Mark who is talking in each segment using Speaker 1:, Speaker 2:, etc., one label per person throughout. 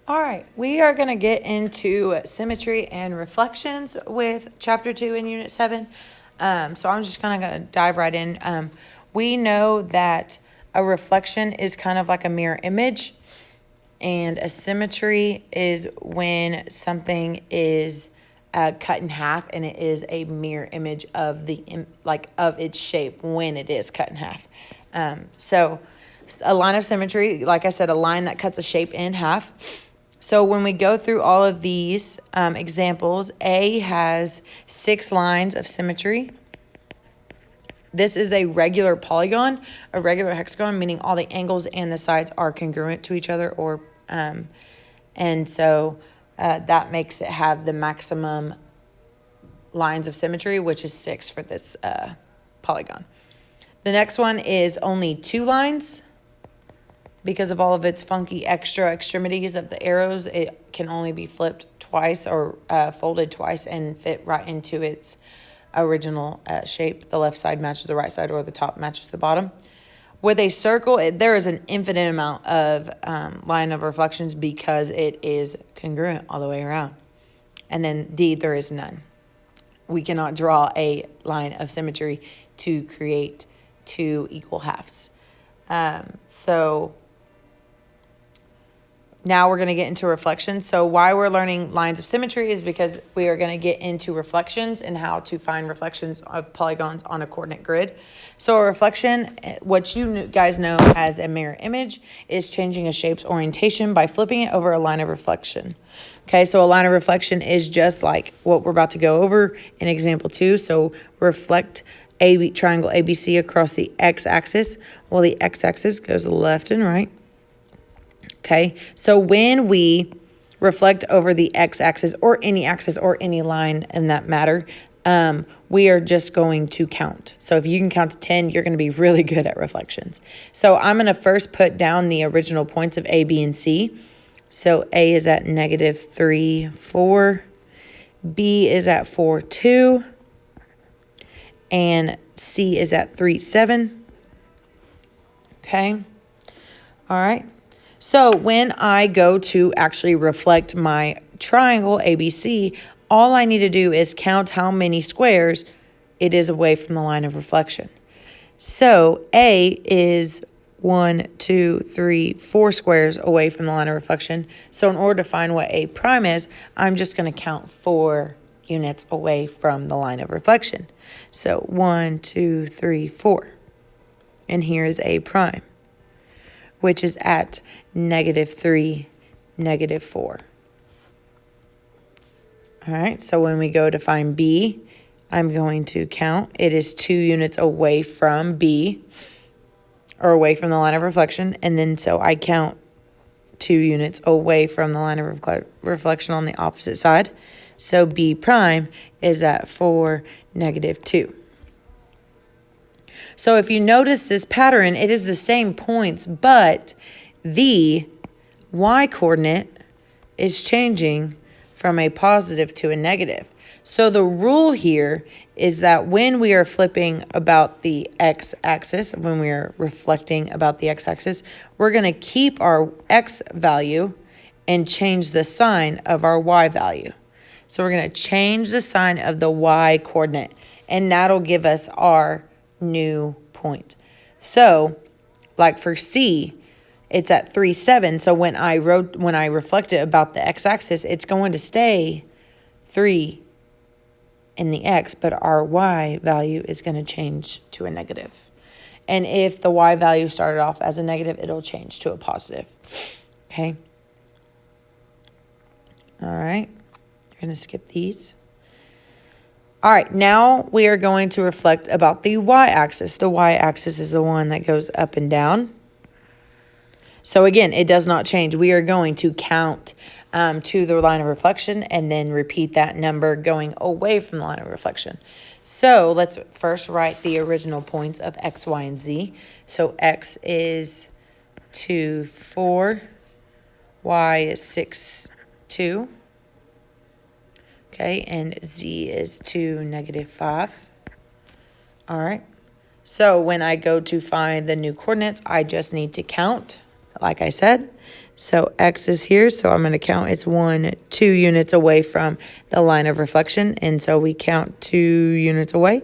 Speaker 1: All right, we are going to get into symmetry and reflections with chapter 2 in unit 7. So I'm just kind of going to dive right in. We know that a reflection is kind of like a mirror image, and a symmetry is when something is cut in half and it is a mirror image of of its shape when it is cut in half. So a line of symmetry, like I said, a line that cuts a shape in half. So when we go through all of these examples, A has 6 lines of symmetry. This is a regular polygon, a regular hexagon, meaning all the angles and the sides are congruent to each other, and so that makes it have the maximum lines of symmetry, which is 6 for this polygon. The next one is only 2 lines. Because of all of its funky extra extremities of the arrows, it can only be flipped twice or folded twice and fit right into its original shape. The left side matches the right side, or the top matches the bottom. With a circle, there is an infinite amount of line of reflections because it is congruent all the way around. And then D, there is none. We cannot draw a line of symmetry to create 2 equal halves. So now we're going to get into reflections. So why we're learning lines of symmetry is because we are going to get into reflections and how to find reflections of polygons on a coordinate grid. So a reflection, what you guys know as a mirror image, is changing a shape's orientation by flipping it over a line of reflection. Okay, so a line of reflection is just like what we're about to go over in example 2. So reflect triangle ABC across the x-axis. Well, the x-axis goes left and right. Okay, so when we reflect over the x-axis or any line in that matter, we are just going to count. So if you can count to 10, you're going to be really good at reflections. So I'm going to first put down the original points of A, B, and C. So A is at -3, 4. B is at 4, 2. And C is at 3, 7. Okay, all right. So when I go to actually reflect my triangle ABC, all I need to do is count how many squares it is away from the line of reflection. So A is 1, 2, 3, 4 squares away from the line of reflection. So in order to find what A prime is, I'm just going to count 4 units away from the line of reflection. So 1, 2, 3, 4. And here is A prime, which is at -3, -4. All right, so when we go to find B, I'm going to count. It is 2 units away from B, or away from the line of reflection. And then so I count 2 units away from the line of reflection on the opposite side. So B prime is at 4, -2. So if you notice this pattern, it is the same points, but the y-coordinate is changing from a positive to a negative. So the rule here is that when we are flipping about the x-axis, when we are reflecting about the x-axis, we're going to keep our x value and change the sign of our y value. So we're going to change the sign of the y-coordinate, and that'll give us our new point. So like for C, it's at 3, 7. So when I reflect it about the x-axis, it's going to stay 3 in the x, but our y value is going to change to a negative. And if the y value started off as a negative, it'll change to a positive. Okay. All right. You're going to skip these. All right, now we are going to reflect about the y-axis. The y-axis is the one that goes up and down. So again, it does not change. We are going to count to the line of reflection and then repeat that number going away from the line of reflection. So let's first write the original points of x, y, and z. So x is 2, 4. Y is 6, 2. Okay, and z is 2, -5. All right. So when I go to find the new coordinates, I just need to count, like I said. So X is here, so I'm going to count it's 1, 2 units away from the line of reflection. And so we count 2 units away.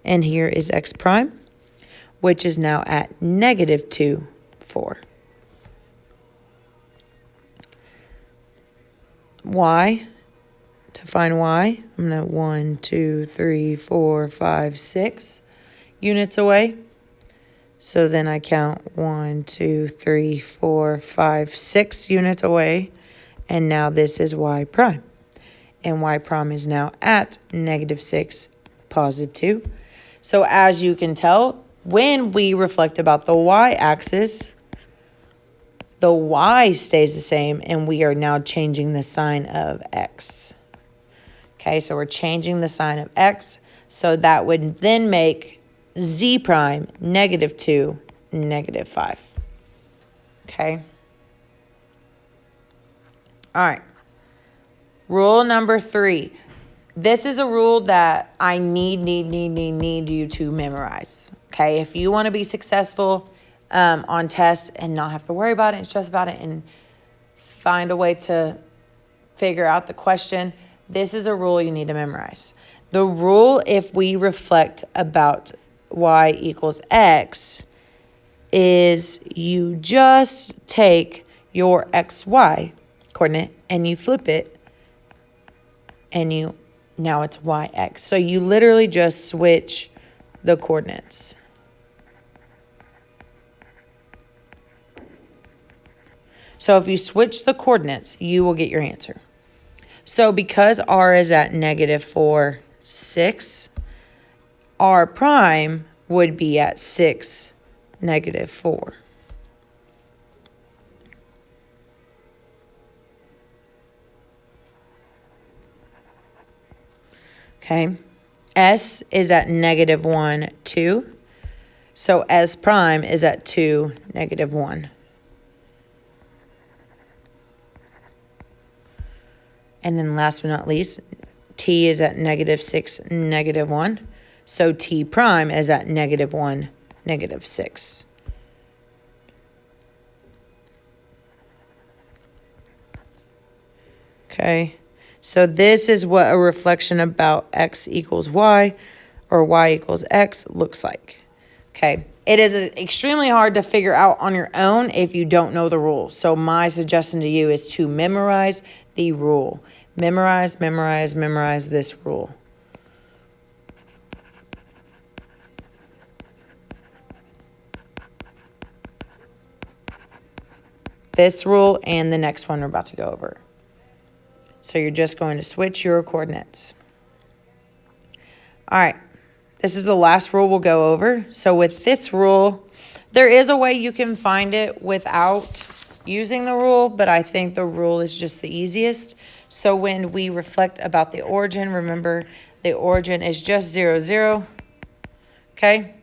Speaker 1: And here is X prime, which is now at negative 2, 4. Y, to find Y, I'm going to 1, 2, 3, 4, 5, 6 units away. So then I count 1, 2, 3, 4, 5, 6 units away. And now this is Y prime. And Y prime is now at negative 6, positive 2. So as you can tell, when we reflect about the Y-axis, the Y stays the same, and we are now changing the sign of X. Okay, so we're changing the sign of X, so that would then make Z prime negative 2, negative 5. Okay. All right. Rule number 3. This is a rule that I need you to memorize. Okay, if you want to be successful on tests and not have to worry about it and stress about it and find a way to figure out the question, this is a rule you need to memorize. The rule, if we reflect about Y equals X, is you just take your XY coordinate and you flip it, and now it's YX. So you literally just switch the coordinates. So if you switch the coordinates, you will get your answer. So because R is at negative 4, 6, R prime would be at 6, negative 4. Okay, S is at negative 1, 2. So S prime is at 2, negative 1. And then last but not least, T is at negative 6, negative 1. So T prime is at negative 1, negative 6. Okay. So this is what a reflection about X equals Y or Y equals X looks like. Okay. It is extremely hard to figure out on your own if you don't know the rule. So my suggestion to you is to memorize the rule. Memorize this rule. This rule and the next one we're about to go over. So you're just going to switch your coordinates. All right, this is the last rule we'll go over. So with this rule, there is a way you can find it without using the rule, but I think the rule is just the easiest. So when we reflect about the origin, remember the origin is just 0, 0. Okay,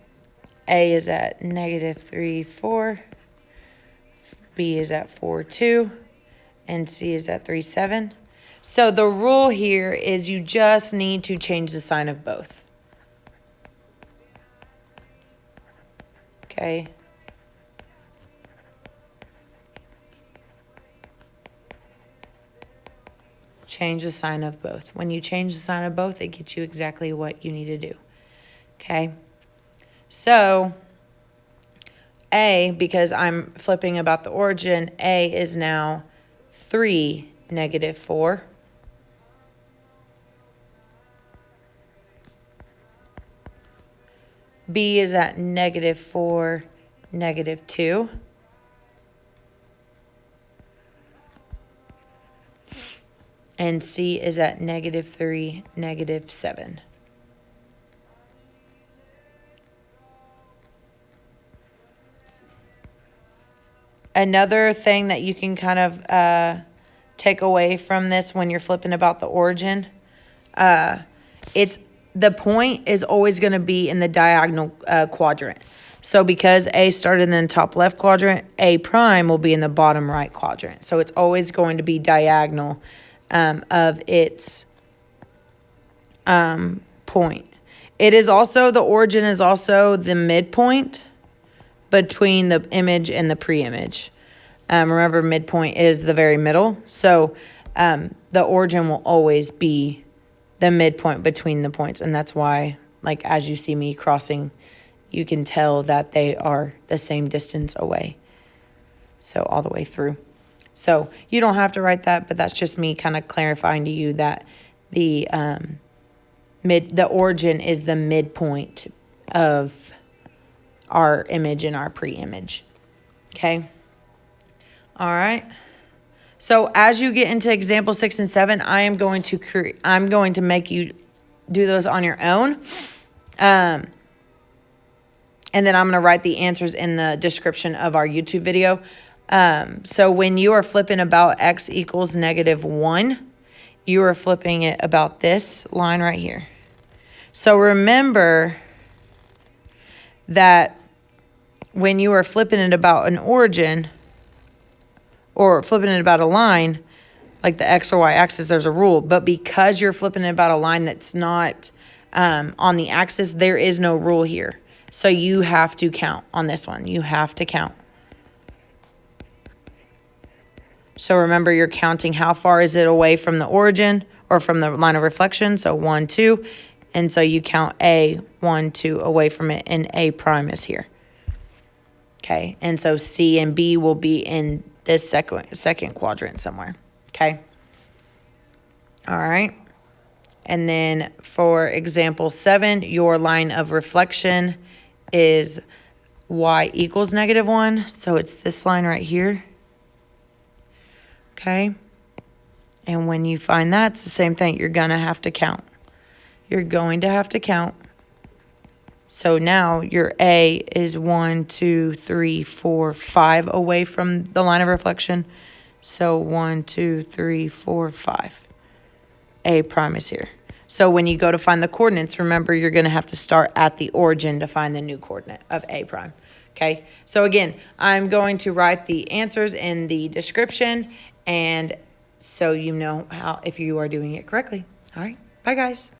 Speaker 1: A is at negative 3, 4. B is at 4, 2. And C is at 3, 7. So the rule here is you just need to change the sign of both. Okay. Change the sign of both. When you change the sign of both, it gets you exactly what you need to do. Okay. So A, because I'm flipping about the origin, A is now 3, negative 4. B is at negative 4, negative 2. And C is at negative 3, negative 7. Another thing that you can kind of take away from this when you're flipping about the origin, the point is always going to be in the diagonal quadrant. So because A started in the top left quadrant, A prime will be in the bottom right quadrant. So it's always going to be diagonal of its point. It is also, the origin is also the midpoint between the image and the pre-image. Remember, midpoint is the very middle. So the origin will always be the midpoint between the points. And that's why, like, as you see me crossing, you can tell that they are the same distance away. So all the way through. So you don't have to write that, but that's just me kind of clarifying to you that the origin is the midpoint of our image and our pre-image. Okay. All right. So as you get into example 6 and 7, I'm going to make you do those on your own. And then I'm going to write the answers in the description of our YouTube video. So when you are flipping about x equals -1, you are flipping it about this line right here. So remember that when you are flipping it about an origin or flipping it about a line, like the x or y axis, there's a rule. But because you're flipping it about a line that's not on the axis, there is no rule here. So you have to count on this one. You have to count. So remember, you're counting how far is it away from the origin or from the line of reflection. So 1, 2. And so you count A, 1, 2 away from it, and A prime is here. Okay. And so C and B will be in this second quadrant somewhere. Okay. All right. And then for example 7, your line of reflection is y equals -1. So it's this line right here. Okay. And when you find that, it's the same thing. You're going to have to count. You're going to have to count. So now your A is 1, 2, 3, 4, 5 away from the line of reflection. So 1, 2, 3, 4, 5. A prime is here. So when you go to find the coordinates, remember you're going to have to start at the origin to find the new coordinate of A prime. Okay. So again, I'm going to write the answers in the description, and so you know how if you are doing it correctly. All right. Bye, guys.